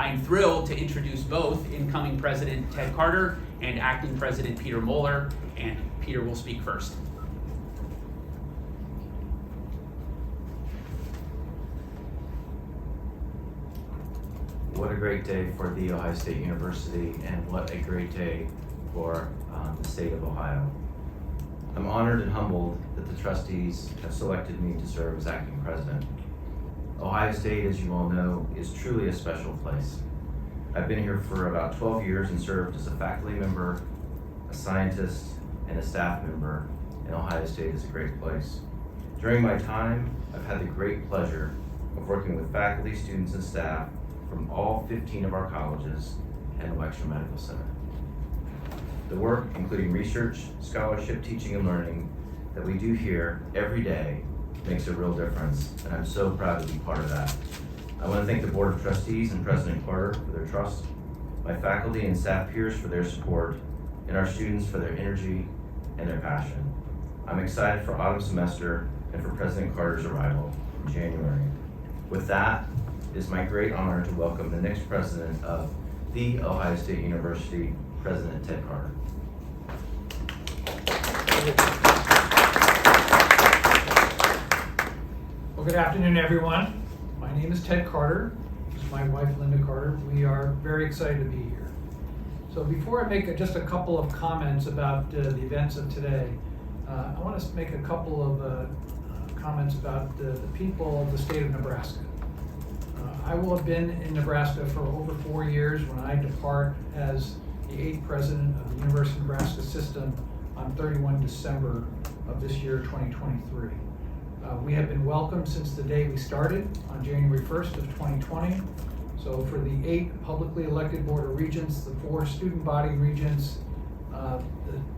I'm thrilled to introduce both incoming President Ted Carter and Acting President Peter Moeller, and Peter will speak first. What a great day for The Ohio State University, and what a great day for the state of Ohio. I'm honored and humbled that the trustees have selected me to serve as acting president. Ohio State, as you all know, is truly a special place. I've been here for about 12 years and served as a faculty member, a scientist, and a staff member, and Ohio State is a great place. During my time, I've had the great pleasure of working with faculty, students, and staff from all 15 of our colleges and Wexner Medical Center. The work, including research, scholarship, teaching, and learning that we do here every day makes a real difference, and I'm so proud to be part of that. I want to thank the Board of Trustees and President Carter for their trust, my faculty and staff peers for their support, and our students for their energy and their passion. I'm excited for autumn semester and for President Carter's arrival in January. With that, it is my great honor to welcome the next president of The Ohio State University, President Ted Carter. Well, good afternoon, everyone. My name is Ted Carter. This is my wife, Linda Carter. We are very excited to be here. So before I make just a couple of comments about the events of today, I want to make a couple of comments about the people of the state of Nebraska. I will have been in Nebraska for over 4 years when I depart as the 8th president of the University of Nebraska system on 31 December of this year, 2023. We have been welcomed since the day we started on January 1st of 2020. So for the 8 publicly elected Board of Regents, the 4 student body regents, the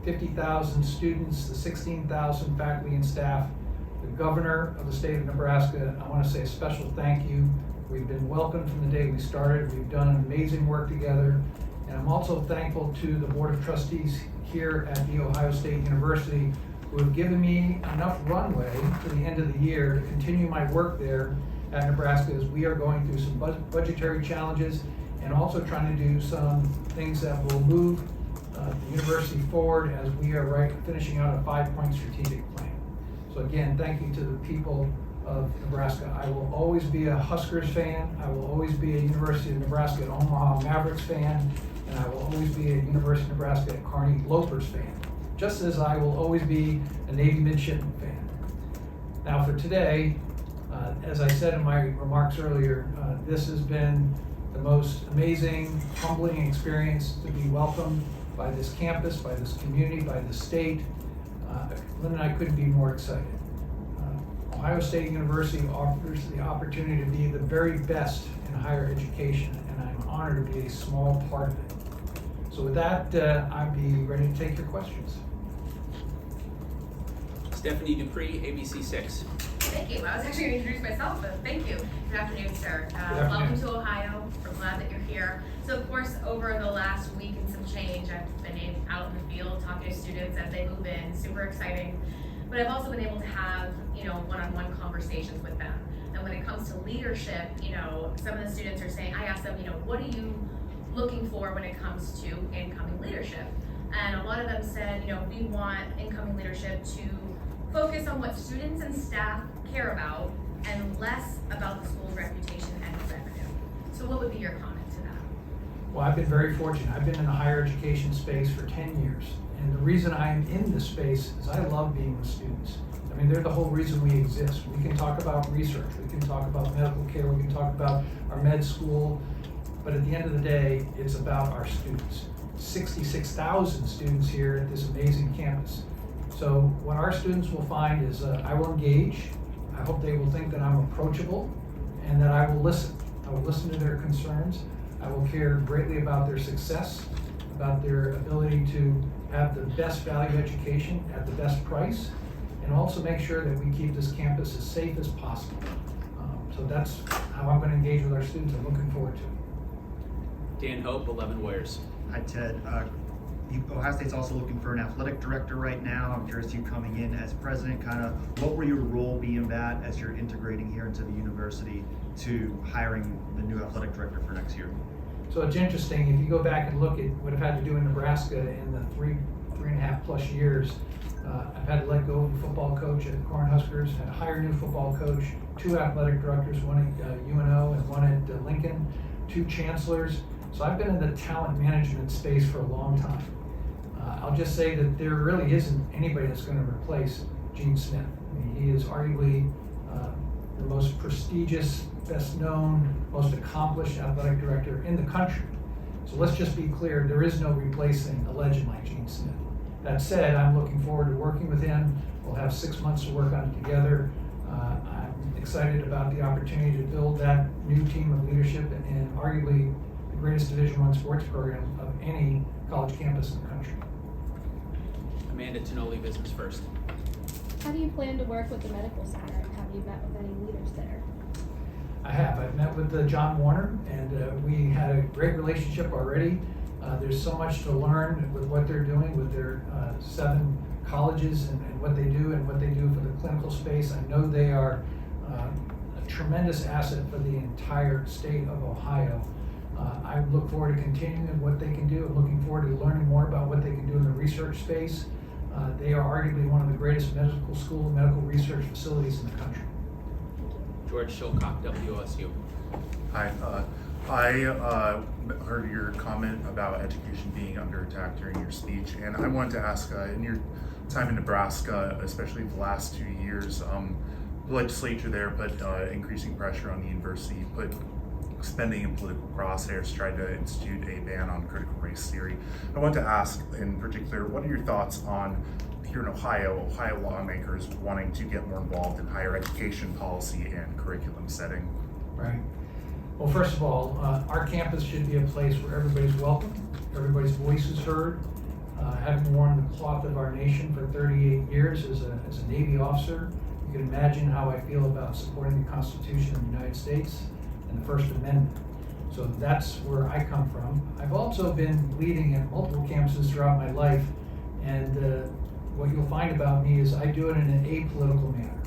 50,000 students, the 16,000 faculty and staff, the governor of the state of Nebraska, I want to say a special thank you. We've been welcomed from the day we started. We've done amazing work together. And I'm also thankful to the Board of Trustees here at The Ohio State University who have given me enough runway to the end of the year to continue my work there at Nebraska as we are going through some budgetary challenges and also trying to do some things that will move the university forward as we are finishing out a 5-point strategic plan. So again, thank you to the people of Nebraska. I will always be a Huskers fan. I will always be a University of Nebraska at Omaha Mavericks fan. And I will always be a University of Nebraska at Kearney Lopers fan, just as I will always be a Navy midshipman fan. Now for today, as I said in my remarks earlier, this has been the most amazing, humbling experience to be welcomed by this campus, by this community, by the state. Lynn and I couldn't be more excited. Ohio State University offers the opportunity to be the very best in higher education, and I'm honored to be a small part of it. So with that, I'd be ready to take your questions. Stephanie Dupree, ABC 6. Thank you. I was actually going to introduce myself, but thank you. Good afternoon, sir. Good afternoon. Welcome to Ohio. We're glad that you're here. So, of course, over the last week and some change, I've been out in the field talking to students as they move in. Super exciting. But I've also been able to have, one-on-one conversations with them. And when it comes to leadership, some of the students are saying, I ask them, what are you looking for when it comes to incoming leadership? And a lot of them said, we want incoming leadership to focus on what students and staff care about and less about the school's reputation and revenue. So what would be your comment to that? Well, I've been very fortunate. I've been in the higher education space for 10 years. And the reason I'm in this space is I love being with students. I mean, they're the whole reason we exist. We can talk about research, we can talk about medical care, we can talk about our med school, but at the end of the day, it's about our students. 66,000 students here at this amazing campus. So what our students will find is I will engage. I hope they will think that I'm approachable and that I will listen. I will listen to their concerns. I will care greatly about their success, about their ability to have the best value education at the best price, and also make sure that we keep this campus as safe as possible. So that's how I'm going to engage with our students. I'm looking forward to it. Dan Hope, 11 Warriors. Hi, Ted. Ohio State's also looking for an athletic director right now. I'm curious, you coming in as president, kind of what will your role be in that as you're integrating here into the university to hiring the new athletic director for next year? So it's interesting, if you go back and look at what I've had to do in Nebraska in the three and a half plus years, I've had to let go of a football coach at Cornhuskers, had to hire a new football coach, 2 athletic directors, one at UNO and one at Lincoln, 2 chancellors. So I've been in the talent management space for a long time. I'll just say that there really isn't anybody that's going to replace Gene Smith. I mean, he is arguably the most prestigious, best known, most accomplished athletic director in the country. So let's just be clear, there is no replacing a legend like Gene Smith. That said, I'm looking forward to working with him. We'll have 6 months to work on it together. I'm excited about the opportunity to build that new team of leadership and arguably the greatest Division I sports program of any college campus in the country. Amanda Tonoli, Business First. How do you plan to work with the medical center, and have you met with any leaders there? I have. I've met with John Warner, and we had a great relationship already. There's so much to learn with what they're doing with their 7 colleges and what they do and what they do for the clinical space. I know they are a tremendous asset for the entire state of Ohio. I look forward to continuing what they can do. I'm looking forward to learning more about what they can do in the research space. They are arguably one of the greatest medical school and medical research facilities in the country. George Shilcock, WSU. Hi, I heard your comment about education being under attack during your speech, and I wanted to ask, in your time in Nebraska, especially the last 2 years, the legislature there put increasing pressure on the university, put spending in political crosshairs, tried to institute a ban on critical race theory. I want to ask in particular, what are your thoughts on here in Ohio lawmakers wanting to get more involved in higher education policy and curriculum setting? Right. Well, first of all, our campus should be a place where everybody's welcome, everybody's voice is heard. Having worn the cloth of our nation for 38 years as a Navy officer, you can imagine how I feel about supporting the Constitution of the United States and the First Amendment. So that's where I come from. I've also been leading at multiple campuses throughout my life, and what you'll find about me is I do it in an apolitical manner.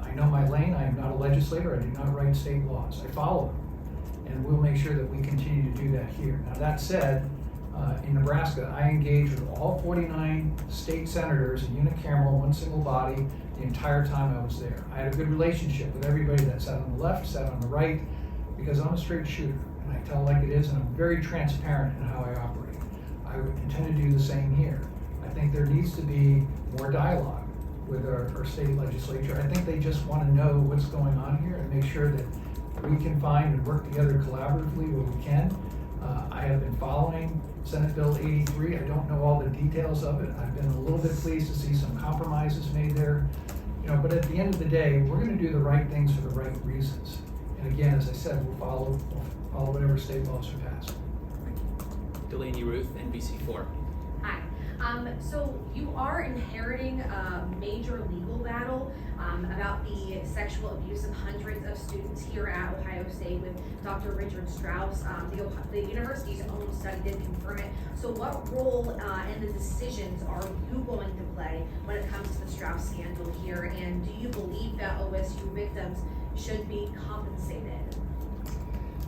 I know my lane. I am not a legislator. I do not write state laws. I follow them, and we'll make sure that we continue to do that here. Now that said, in Nebraska, I engaged with all 49 state senators in unicameral, one single body, the entire time I was there. I had a good relationship with everybody that sat on the left, sat on the right, because I'm a straight shooter, and I tell it like it is, and I'm very transparent in how I operate. I would intend to do the same here. I think there needs to be more dialogue with our state legislature. I think they just want to know what's going on here and make sure that we can find and work together collaboratively where we can. I have been following Senate Bill 83. I don't know all the details of it. I've been a little bit pleased to see some compromises made there. But at the end of the day, we're going to do the right things for the right reasons. And again, as I said, we'll follow whatever state laws are passed. Delaney Ruth, NBC4. Hi. So you are inheriting a major legal battle about the sexual abuse of hundreds of students here at Ohio State with Dr. Richard Strauss. The university's own study did confirm it. So what role in the decisions are you going to play when it comes to the Strauss scandal here? And do you believe that OSU victims should be compensated?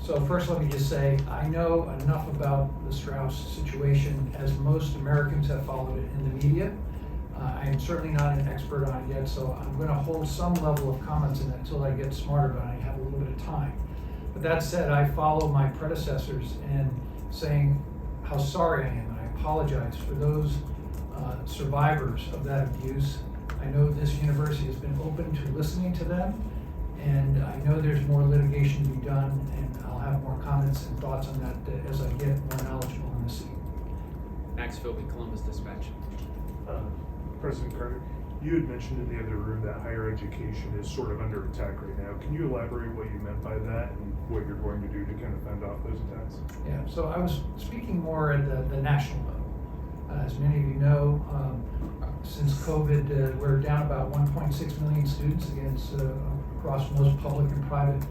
So first, let me just say, I know enough about the Strauss situation as most Americans have followed it in the media. I am certainly not an expert on it yet, so I'm going to hold some level of comments in it until I get smarter about it and have a little bit of time. But that said, I follow my predecessors in saying how sorry I am, and I apologize for those survivors of that abuse. I know this university has been open to listening to them, and I know there's more litigation to be done, and I'll have more comments and thoughts on that as I get more knowledgeable on the scene. Max Philby, Columbus Dispatch. President Carter, you had mentioned in the other room that higher education is sort of under attack right now. Can you elaborate what you meant by that and what you're going to do to kind of fend off those attacks? Yeah, so I was speaking more at the national level. As many of you know, since COVID, we're down about 1.6 million students across most public and private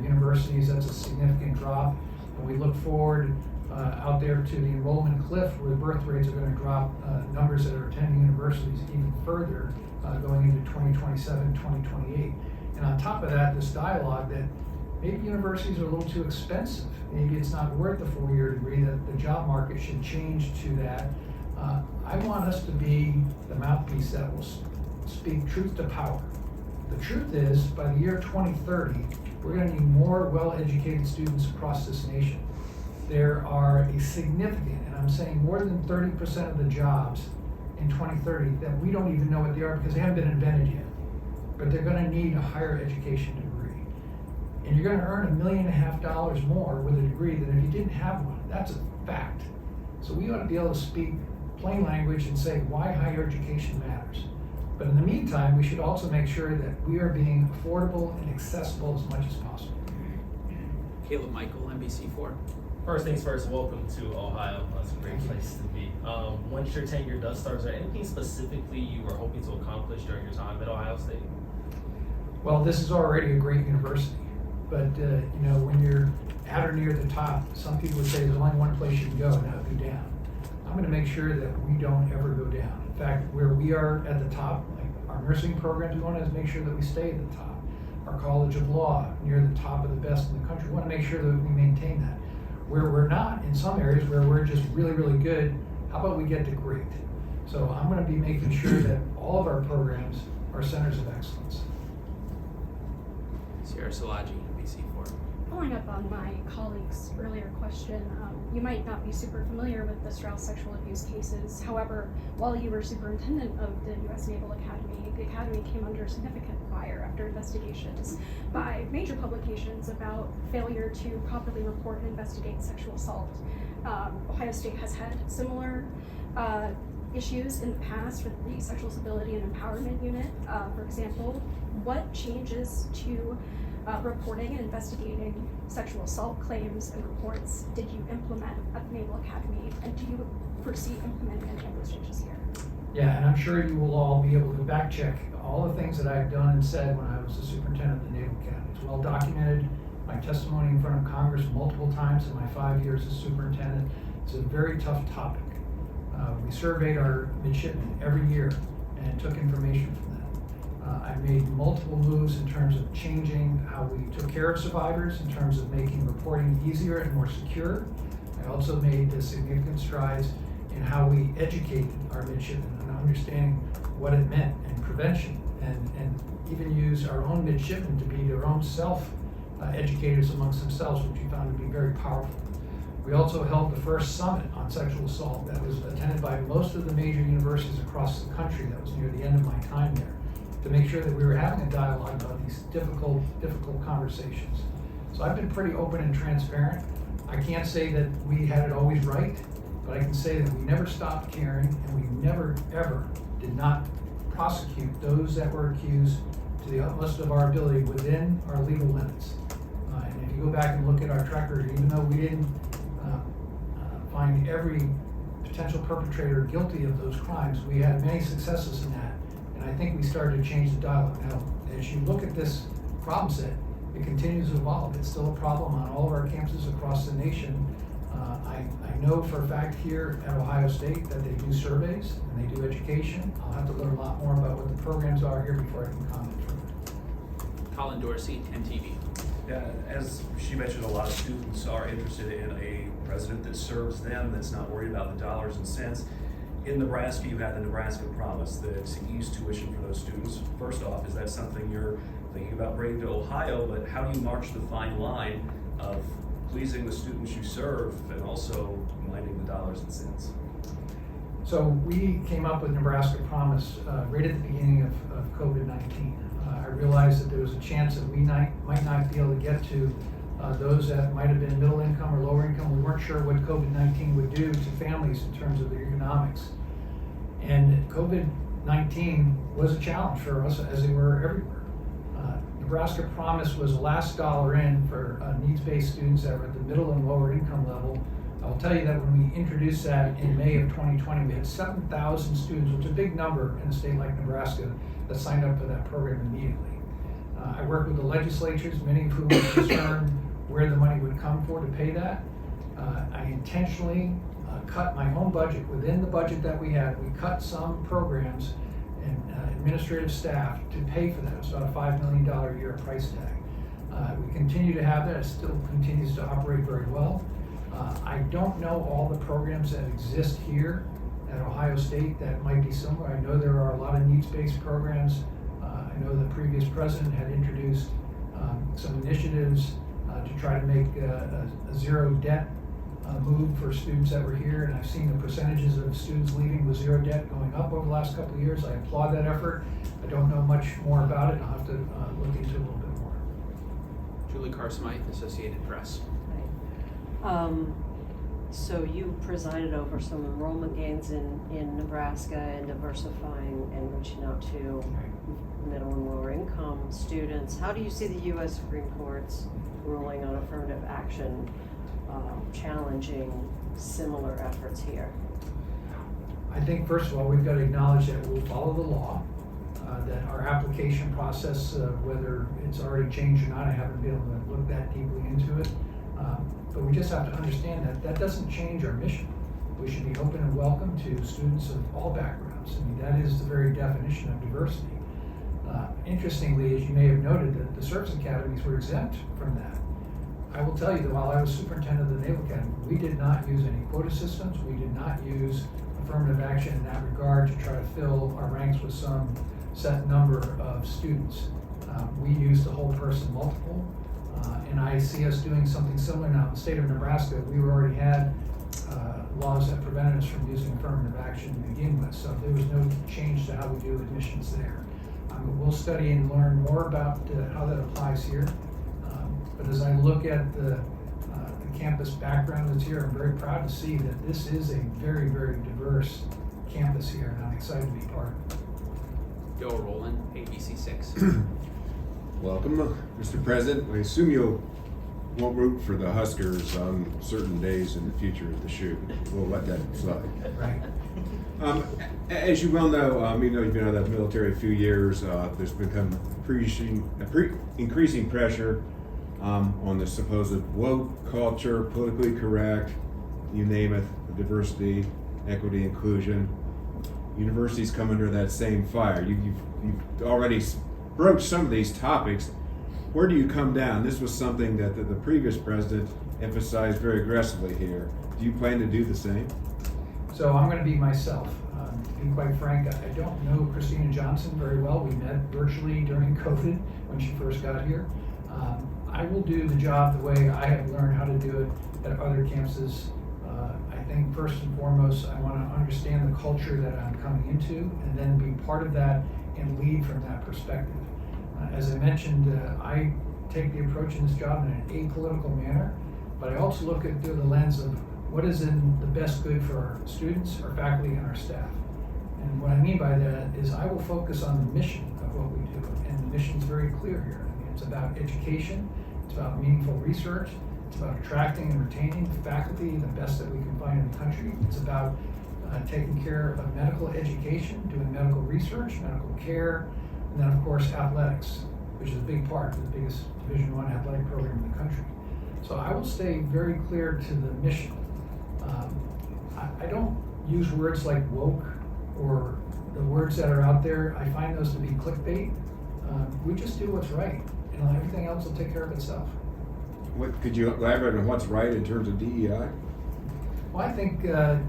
universities. That's a significant drop. And we look forward out there to the enrollment cliff where the birth rates are going to drop, numbers that are attending universities even further going into 2027, 2028. And on top of that, this dialogue that maybe universities are a little too expensive. Maybe it's not worth the 4-year degree, that the job market should change to that. I want us to be the mouthpiece that will speak truth to power. The truth is, by the year 2030, we're going to need more well-educated students across this nation. There are a significant, and I'm saying more than 30% of the jobs in 2030 that we don't even know what they are because they haven't been invented yet. But they're going to need a higher education degree. And you're going to earn $1.5 million more with a degree than if you didn't have one. That's a fact. So we ought to be able to speak plain language and say why higher education matters. But in the meantime, we should also make sure that we are being affordable and accessible as much as possible. Caleb Michael, NBC4. First things first, welcome to Ohio. That's a great place to be. Once your tenure does start, is there anything specifically you were hoping to accomplish during your time at Ohio State? Well, this is already a great university, but when you're at or near the top, some people would say there's only one place you can go, and that would be down. I'm going to make sure that we don't ever go down. In fact, where we are at the top, like our nursing programs, we want to make sure that we stay at the top. Our College of Law, near the top of the best in the country, we want to make sure that we maintain that. Where we're not, in some areas where we're just really, really good, how about we get to great? So I'm going to be making sure that all of our programs are centers of excellence. Sierra Salaji, NBC4. Following up on my colleague's earlier question, you might not be super familiar with the Strauss sexual abuse cases. However, while you were superintendent of the U.S. Naval Academy, the Academy came under significant fire after investigations by major publications about failure to properly report and investigate sexual assault. Ohio State has had similar issues in the past with the Sexual Stability and Empowerment Unit. For example, what changes to reporting and investigating sexual assault claims and reports did you implement at the Naval Academy, and do you foresee implementing any of those changes here? Yeah, and I'm sure you will all be able to back check all the things that I've done and said when I was the superintendent of the Naval Academy. It's well documented. My testimony in front of Congress multiple times in my 5 years as superintendent. It's a very tough topic. We surveyed our midshipmen every year and took information from them. I made multiple moves in terms of changing how we took care of survivors, in terms of making reporting easier and more secure. I also made significant strides in how we educated our midshipmen on understanding what it meant and prevention, and even use our own midshipmen to be their own educators amongst themselves, which we found to be very powerful. We also held the first summit on sexual assault that was attended by most of the major universities across the country. That was near the end of my time there, to make sure that we were having a dialogue about these difficult conversations. So I've been pretty open and transparent. I can't say that we had it always right, but I can say that we never stopped caring, and we never, ever did not prosecute those that were accused to the utmost of our ability within our legal limits. And if you go back and look at our track record, even though we didn't find every potential perpetrator guilty of those crimes, we had many successes in that. And I think we started to change the dialogue. Now, as you look at this problem set, it continues to evolve. It's still a problem on all of our campuses across the nation. I know for a fact here at Ohio State that they do surveys and they do education. I'll have to learn a lot more about what the programs are here before I can comment further. Colin Dorsey, NTV. Yeah, as she mentioned, a lot of students are interested in a president that serves them, that's not worried about the dollars and cents. In Nebraska, you have the Nebraska Promise that's eased tuition for those students. First off, is that something you're thinking about bringing to Ohio, but how do you march the fine line of pleasing the students you serve and also minding the dollars and cents? So we came up with Nebraska Promise right at the beginning of COVID-19. I realized that there was a chance that we might not be able to get to those that might have been middle income or lower income. We weren't sure what COVID-19 would do to families in terms of their economics. And COVID-19 was a challenge for us, as they were everywhere. Nebraska Promise was the last dollar in for needs-based students that were at the middle and lower income level. I'll tell you that when we introduced that in May of 2020, we had 7,000 students, which is a big number in a state like Nebraska, that signed up for that program immediately. I worked with the legislatures, many of whom were concerned where the money would come for to pay that. I intentionally cut my own budget. Within the budget that we had, we cut some programs and administrative staff to pay for that. It's about a $5 million a year price tag. We continue to have that. It still continues to operate very well. I don't know all the programs that exist here at Ohio State that might be similar. I know there are a lot of needs-based programs. I know the previous president had introduced some initiatives to try to make a zero debt move for students that were here, and I've seen the percentages of students leaving with zero debt going up over the last couple of years. I applaud that effort. I don't know much more about it. I'll have to look into it a little bit more. Julie Carr-Smythe, Associated Press. So you presided over some enrollment gains in Nebraska and diversifying and reaching out to middle and lower income students. How do you see the U.S. Supreme Court's ruling on affirmative action challenging similar efforts here? I think, first of all, we've got to acknowledge that we'll follow the law, that our application process, whether it's already changed or not, I haven't been able to look that deeply into it. But we just have to understand that that doesn't change our mission. We should be open and welcome to students of all backgrounds. I mean, that is the very definition of diversity. Interestingly, as you may have noted, that the service academies were exempt from that. I will tell you that while I was superintendent of the Naval Academy, we did not use any quota systems. We did not use affirmative action in that regard to try to fill our ranks with some set number of students. We used the whole person multiple, and I see us doing something similar now. In the state of Nebraska, we already had laws that prevented us from using affirmative action to begin with, so there was no change to how we do admissions there. We'll study and learn more about how that applies here. But as I look at the campus background that's here, I'm very proud to see that this is a very, very diverse campus here, and I'm excited to be part of it. Joe Rowland, ABC 6. Welcome, Mr. President. I assume you won't root for the Huskers on certain days in the future of the shoe. We'll let that slide. Right. As you well know, you've been out of the military a few years. There's become increasing pressure on the supposed woke culture, politically correct, you name it, diversity, equity, inclusion. Universities come under that same fire. You've already broached some of these topics. Where do you come down? This was something that the previous president emphasized very aggressively here. Do you plan to do the same? So I'm going to be myself. To be quite frank, I don't know Christina Johnson very well. We met virtually during COVID when she first got here. I will do the job the way I have learned how to do it at other campuses. I think first and foremost, I want to understand the culture that I'm coming into and then be part of that and lead from that perspective. As I mentioned, I take the approach in this job in an apolitical manner, but I also look at through the lens of what is in the best good for our students, our faculty, and our staff. And what I mean by that is I will focus on the mission of what we do, and the mission is very clear here. I mean, it's about education, it's about meaningful research, it's about attracting and retaining faculty, the best that we can find in the country. It's about taking care of medical education, doing medical research, medical care, and then of course athletics, which is a big part of the biggest Division I athletic program in the country. So I will stay very clear to the mission. I don't use words like woke or the words that are out there. I find those to be clickbait. We just do what's right, and everything else will take care of itself. Could you elaborate on what's right in terms of DEI? Well, I think,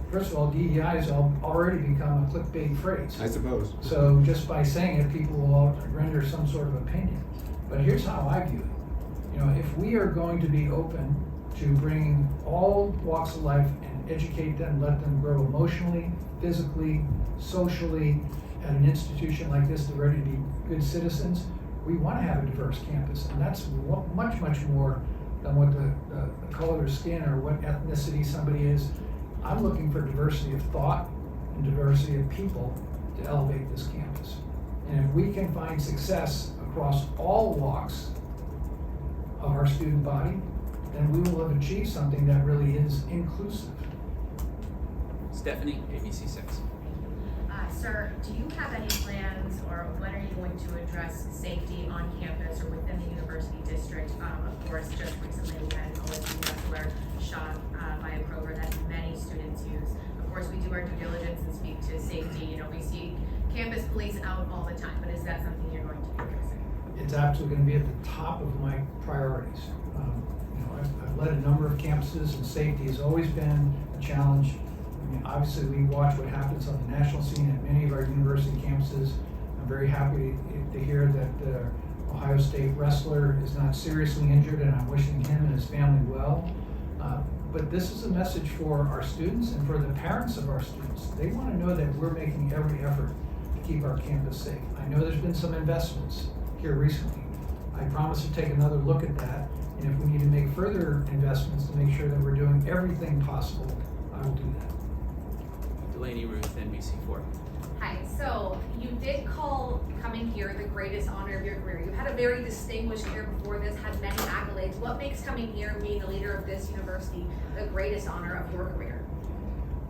first of all, DEI has already become a clickbait phrase. I suppose. So just by saying it, people will render some sort of opinion. But here's how I view it. If we are going to be open to bringing all walks of life and educate them, let them grow emotionally, physically, socially, at an institution like this, they're ready to be good citizens, we want to have a diverse campus. And that's much, much more than what the color of skin or what ethnicity somebody is. I'm looking for diversity of thought and diversity of people to elevate this campus. And if we can find success across all walks of our student body, then we will have achieved something that really is inclusive. Stephanie, ABC 6. Sir, do you have any plans, or when are you going to address safety on campus or within the university district? Of course, just recently we had an OSU where shot by a program that many students use. Of course, we do our due diligence and speak to safety. You know, we see campus police out all the time, but is that something you're going to be addressing? It's absolutely going to be at the top of my priorities. I've led a number of campuses, and safety has always been a challenge. I mean, obviously, we watch what happens on the national scene at many of our university campuses. I'm very happy to hear that the Ohio State wrestler is not seriously injured, and I'm wishing him and his family well. But this is a message for our students and for the parents of our students. They want to know that we're making every effort to keep our campus safe. I know there's been some investments here recently. I promise to take another look at that, and if we need to make further investments to make sure that we're doing everything possible, I will do that. Delaney Ruth, NBC4. Hi, so you did call coming here the greatest honor of your career. You had a very distinguished career before this, had many accolades. What makes coming here and being the leader of this university the greatest honor of your career?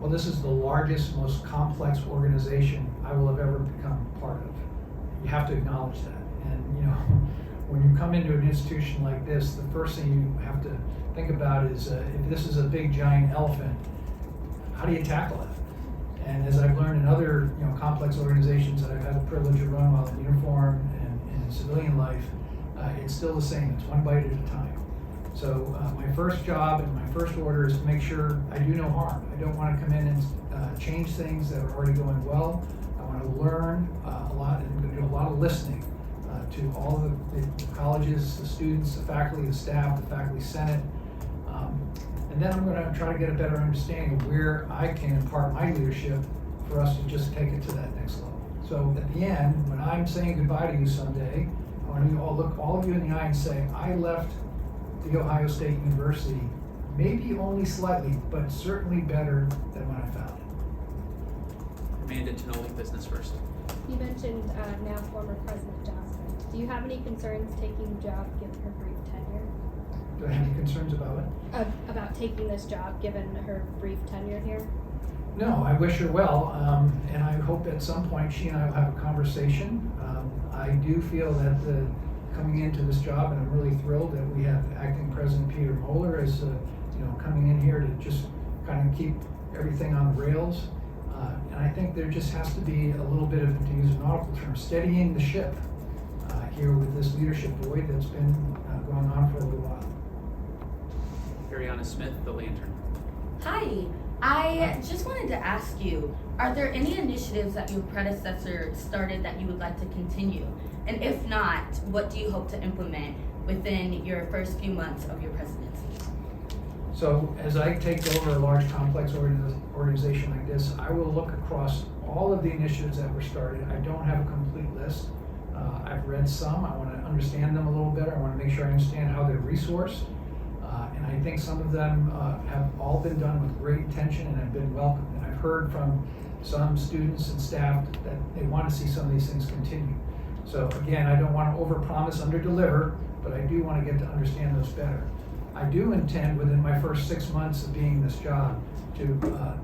Well, this is the largest, most complex organization I will have ever become part of. You have to acknowledge that. And you know, when you come into an institution like this, the first thing you have to think about is if this is a big giant elephant, how do you tackle it? And as I've learned in other complex organizations that I've had the privilege of running while in uniform and in civilian life, it's still the same. It's one bite at a time. So my first job and my first order is to make sure I do no harm. I don't want to come in and change things that are already going well. I want to learn a lot and do a lot of listening to all the colleges, the students, the faculty, the staff, the faculty senate. And then I'm going to try to get a better understanding of where I can impart my leadership for us to just take it to that next level. So at the end, when I'm saying goodbye to you someday, I want you to all look all of you in the eye and say, I left the Ohio State University, maybe only slightly, but certainly better than when I found it. Amanda Tonoli, Business First. You mentioned now former President Johnson. Do you have any concerns taking the job given her brief tenure? Do I have any concerns about it? About taking this job given her brief tenure here? No, I wish her well, and I hope at some point she and I will have a conversation. I do feel that coming into this job, and I'm really thrilled that we have Acting President Peter Moeller as coming in here to just kind of keep everything on the rails. And I think there just has to be a little bit of, to use a nautical term, steadying the ship here with this leadership void that's been going on for a little while. Ariana Smith, The Lantern. Hi, I just wanted to ask you, are there any initiatives that your predecessor started that you would like to continue? And if not, what do you hope to implement within your first few months of your presidency? So as I take over a large complex organization like this, I will look across all of the initiatives that were started. I don't have a complete list. I've read some. I want to understand them a little better. I want to make sure I understand how they're resourced. And I think some of them have all been done with great intention and have been welcomed. And I've heard from some students and staff that they want to see some of these things continue. So again, I don't want to overpromise, underdeliver, but I do want to get to understand those better. I do intend within my first 6 months of being in this job to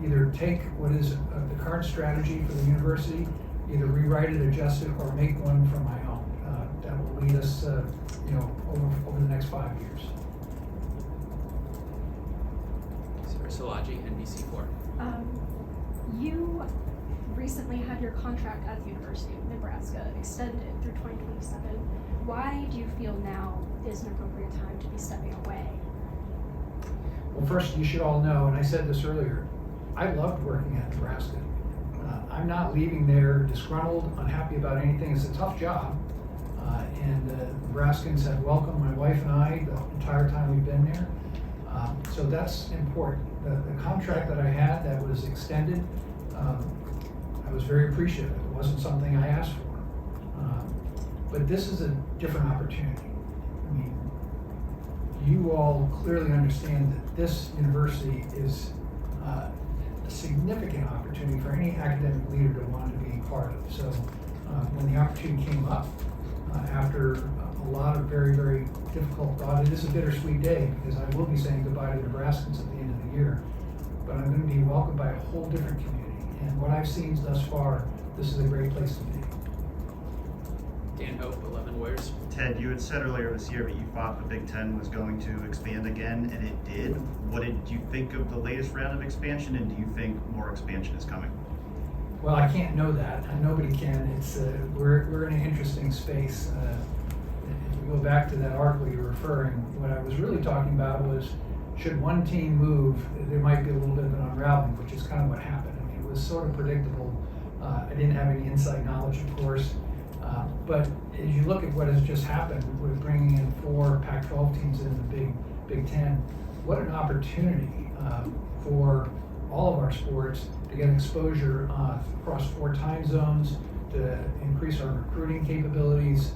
either take what is the current strategy for the university, either rewrite it, adjust it, or make one from my own. That will lead us, over the next 5 years. Sarah Szilagyi, NBC4. You recently had your contract at the University of Nebraska extended through 2027. Why do you feel now is an appropriate time to be stepping away? Well, first, you should all know, and I said this earlier, I loved working at Nebraska. I'm not leaving there disgruntled, unhappy about anything. It's a tough job, and Nebraskans have welcomed my wife and I the entire time we've been there. So that's important. The contract that I had that was extended, I was very appreciative. It wasn't something I asked for. But this is a different opportunity. I mean, you all clearly understand that this university is a significant opportunity for any academic leader to want to be part of. So when the opportunity came up, after a lot of very, very difficult thought, it is a bittersweet day because I will be saying goodbye to Nebraskans at the end of the year, but I'm going to be welcomed by a whole different community. And what I've seen thus far, this is a great place to be. Dan Hope, 11 Warriors. Ted, you had said earlier this year that you thought the Big Ten was going to expand again, and it did. What did you think of the latest round of expansion, and do you think more expansion is coming? Well, I can't know that, and nobody can. It's we're in an interesting space. If we go back to that article you're referring, what I was really talking about was, should one team move, there might be a little bit of an unraveling, which is kind of what happened. I mean, it was sort of predictable. I didn't have any inside knowledge, of course, but as you look at what has just happened with bringing in 4 Pac-12 teams into the Big Ten, what an opportunity for all of our sports to get exposure across 4 time zones, to increase our recruiting capabilities.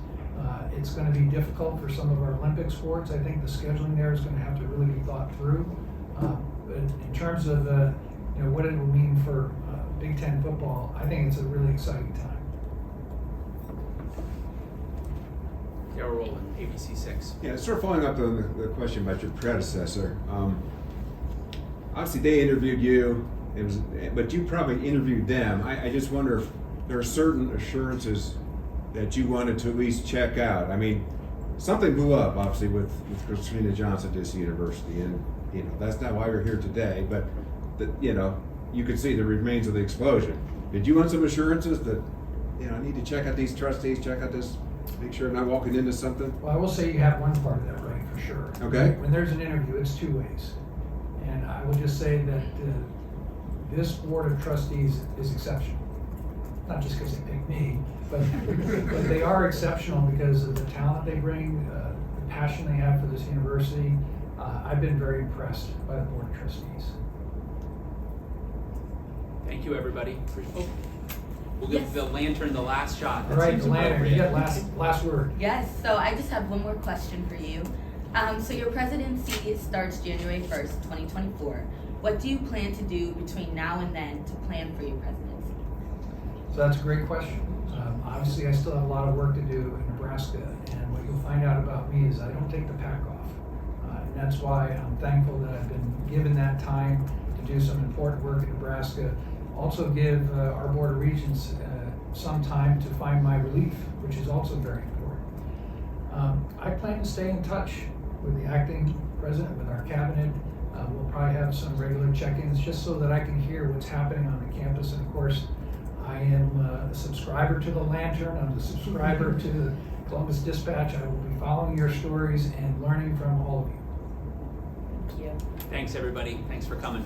It's going to be difficult for some of our Olympic sports. I think the scheduling there is going to have to really be thought through. But in terms of what it will mean for Big Ten football, I think it's a really exciting time. Darryl Rowland, ABC 6. Yeah, sort of following up on the question about your predecessor. Obviously, they interviewed you, but you probably interviewed them. I just wonder if there are certain assurances that you wanted to at least check out. I mean, something blew up, obviously, with Christina Johnson at this university, and that's not why we're here today. But you could see the remains of the explosion. Did you want some assurances that I need to check out these trustees, check out this, make sure I'm not walking into something? Well, I will say you have one part of that right for sure. Okay. When there's an interview, it's 2 ways. And I will just say that this board of trustees is exceptional. Not just because they picked me, but they are exceptional because of the talent they bring, the passion they have for this university. I've been very impressed by the board of trustees. Thank you, everybody. We'll give the lantern the last shot. All right, the lantern, you get last word. Yes, so I just have one more question for you. So your presidency starts January 1st, 2024. What do you plan to do between now and then to plan for your presidency? So that's a great question. Obviously, I still have a lot of work to do in Nebraska, and what you'll find out about me is I don't take the pack off. And that's why I'm thankful that I've been given that time to do some important work in Nebraska. Also give our Board of Regents some time to find my relief, which is also very important. I plan to stay in touch with the acting president, with our cabinet. We'll probably have some regular check-ins just so that I can hear what's happening on the campus. And of course, I am a subscriber to the Lantern. I'm a subscriber to the Columbus Dispatch. I will be following your stories and learning from all of you. Thank you. Thanks, everybody. Thanks for coming.